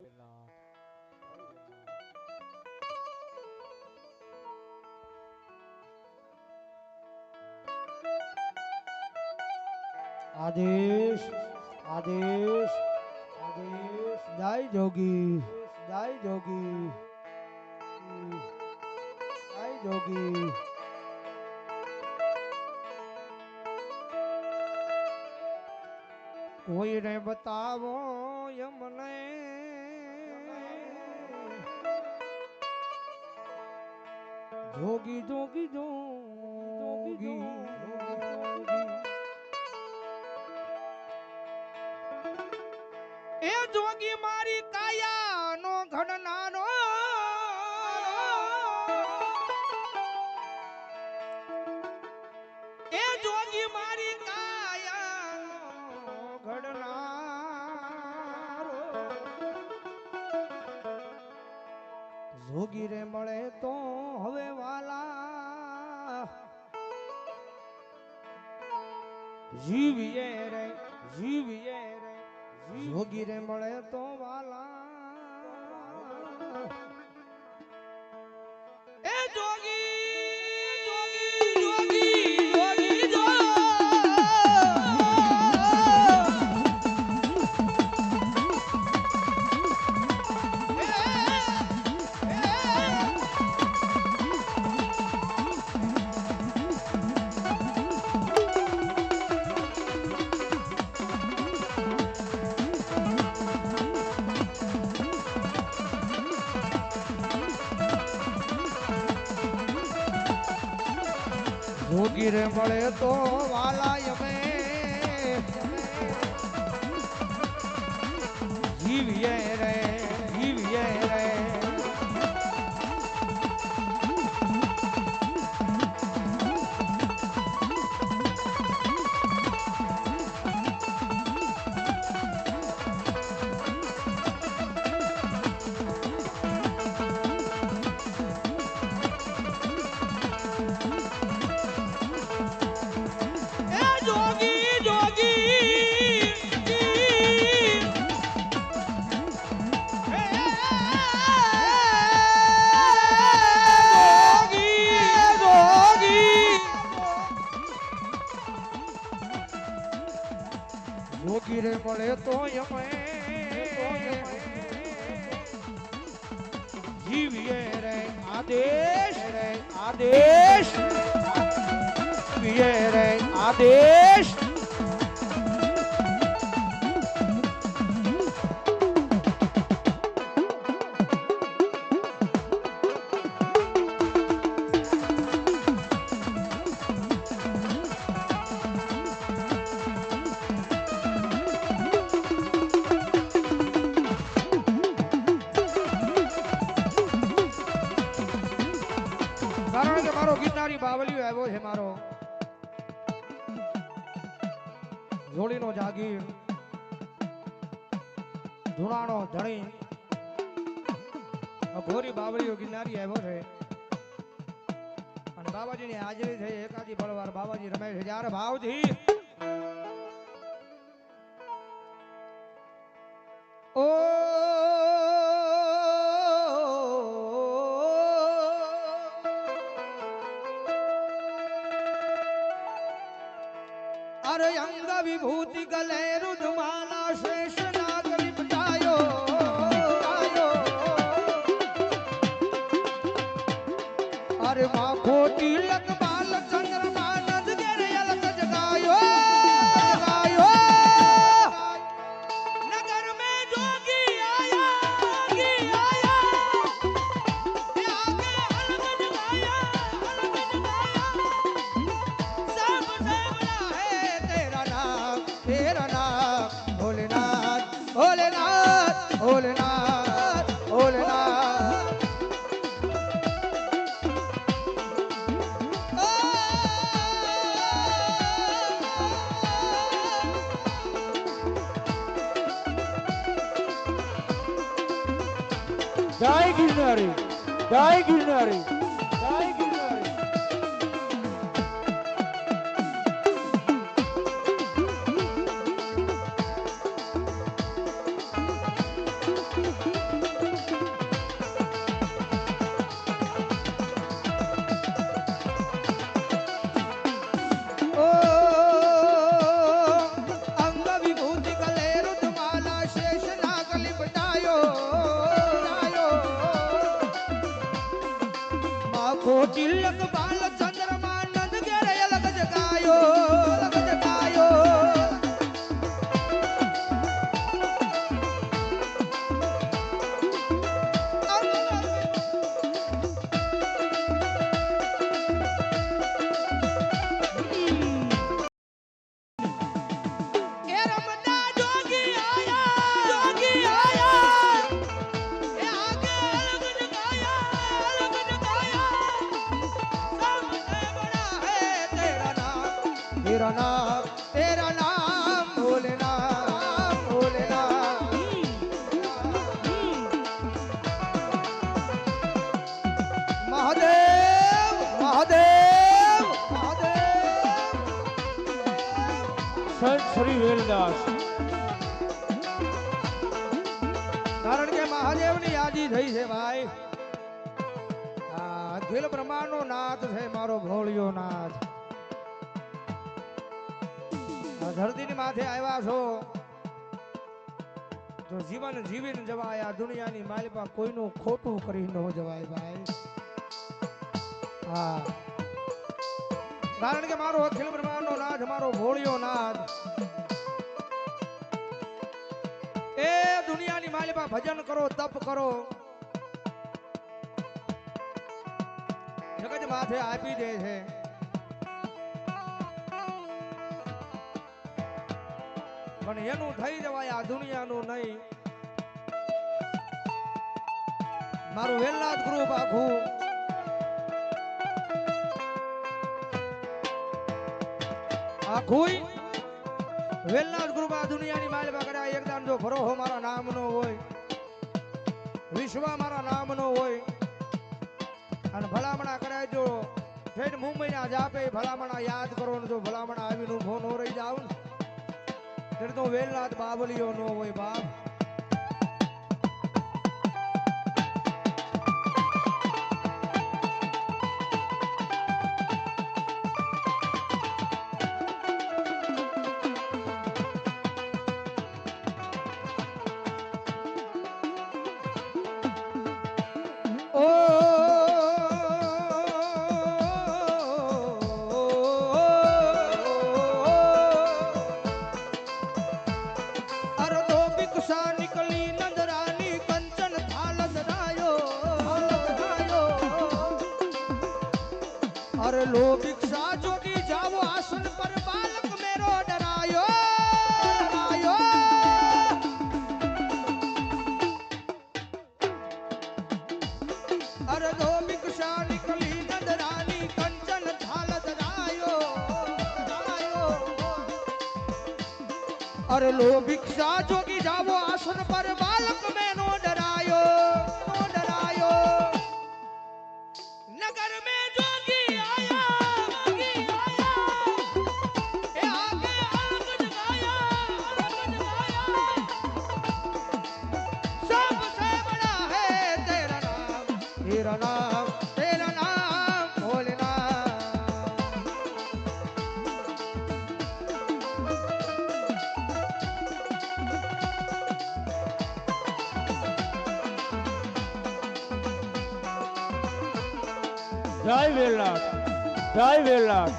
આદેશ આદેશ આદેશ જય જોગી જય જોગી જય જોગી કોઈને બતાવો યમને જોગી જોગી જોગી એ જોગી મારી કાયા નો ઘડનારો એ જોગી મારી કાયા નો ઘડનારો જોગી રે મળે તો હવે વાલા જીવીએ રે જીવીએ રે જોગી રે મળે તો વાલા એ જોગી જોગી જોગી જોગી જો જોગી રે મળે તો વાલા અમે જીવીએ રે જીવીએ રે જોગી રે મળે તો અમે જીવીએ રે આદેશ રે આદેશ જીવીએ રે આદેશ કારણ કે મારો ગિરનારી બાવલિયો આવ્યો છે મારો જોડીનો જાગીર ધુણાનો ધણી ઘોરી બાવલિયો ગિરનારી આવ્યો છે અને બાબાજીની હાજરી થઈ એકાદી બળવાર બાબાજી રમે છે જ્યારે ભાવથી ઓ अरे अंग विभूति गले रुद्रमाला शेष नाग निपटायो अरे माँ खोटी लग बाल चंद्रमा नद गिर अलग जगायो नगर में जोगी आया आगे अलग जगाया सब तेरा नाम भोलेनाथ भोलेनाथ भोलेनाथ भोलेनाथ जय गिरनारी जय गिरनारी जय गिरनारी તિલક બાલ ચંદ્રમા નંદ ઘેરે અલગ જગાયો અલગ જગાયો तेरा नाम भोलेनाथ भोलेनाथ महादेव महादेव महादेव સંત શ્રી વેલદાસ કારણ કે મહાદેવની યાદી થઈ છે ભાઈ આ અખિલ બ્રહ્માંડનો નાથ છે મારો ભોળિયો નાથ ધરતીની માથે આવ્યા છો જો જીવન જીવીને જવાય આ દુનિયાની માલિપા કોઈનું ખોટું કરી ન જવાય ભાઈ હા કારણ કે મારો અખિલ બ્રહ્માંડનો નાથ મારો ભોળિયો નાથ એ દુનિયાની માલિપા ભજન કરો તપ કરો જગત માથે આપી દે છે પણ એનું થઈ જવાય આ દુનિયાનું નહીં મારું વેલનાથ ગ્રુપ આખું વેલનાથ ગ્રુપ આ દુનિયાની માલિકા કદાચ એકદમ જો ભરોહો મારા નામનો હોય વિશ્વ મારા નામનો હોય અને ભલામણા કદાચ જો ઠેઠ મુંબઈ ના જાપે ભલામણા યાદ કરો ને જો ભલામણા આવીને ઉભો ન રહી જાવ ને ત્યારે તો વેલનાથ બાબલીઓ નો હોય બાપ अरे लो भिक्षा जोगी जाओ आसन पर बालक मेरो डरायो डरायो अरे लो भिक्षा निकली नंदरानी कंचन थाल डरायो डरायो अरे लो भिक्षा जोगी जाओ आसन पर बालक मेरो डरायो डरायो नगर में तेरा नाम भोलेनाथ જય વેલનાથ જય વેલનાથ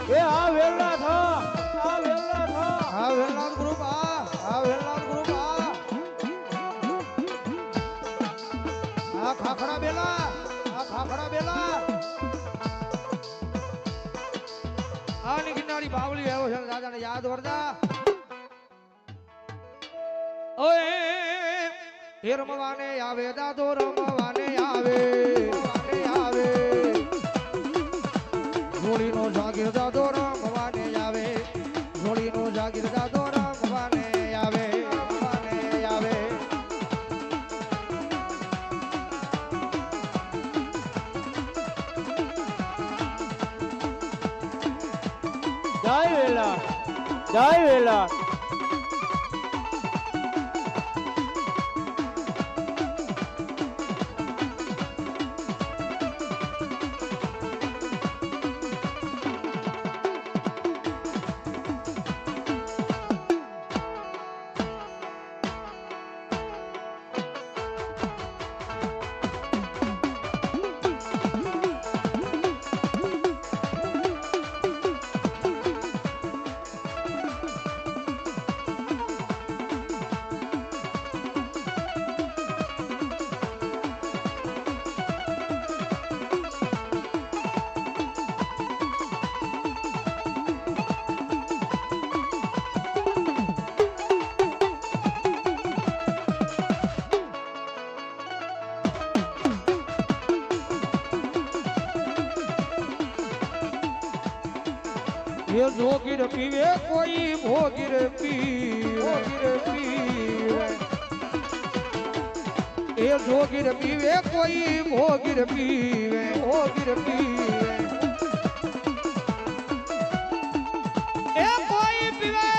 એ આ વેલનાથ આ વેલનાથ આ વેલનાથ ગ્રુપ આ વેલનાથ ગ્રુપ આ ખાખડા બેલા આ ની કિનારી બાવલી આવ્યો છે દાદાને યાદ કરતા એ રમવાને આવે દાદો રમવાને આવે આવે જોડીનો જાગીર દાદો રમવાને આવે જોડીનો જાગીર દાદો રમવાને આવે આવે જય વેલાટ જય વેલાટ એ જોગીર પીવે કોઈ ભોગીર પીવે એ જોગીર પીવે કોઈ ભોગીર પીવે એ કોઈ પીવે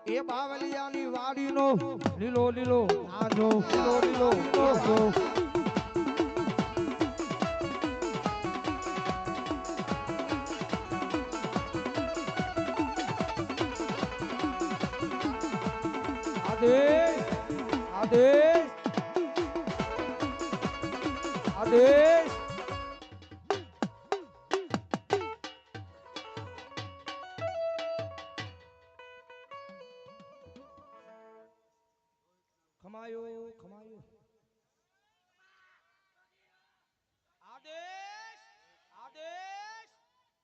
એ બાવલિયાની વાડીનો લીલો લીલો આજો લીલો લીલો આજો આદેશ આદેશ આદેશ ખમાયો ખમાયો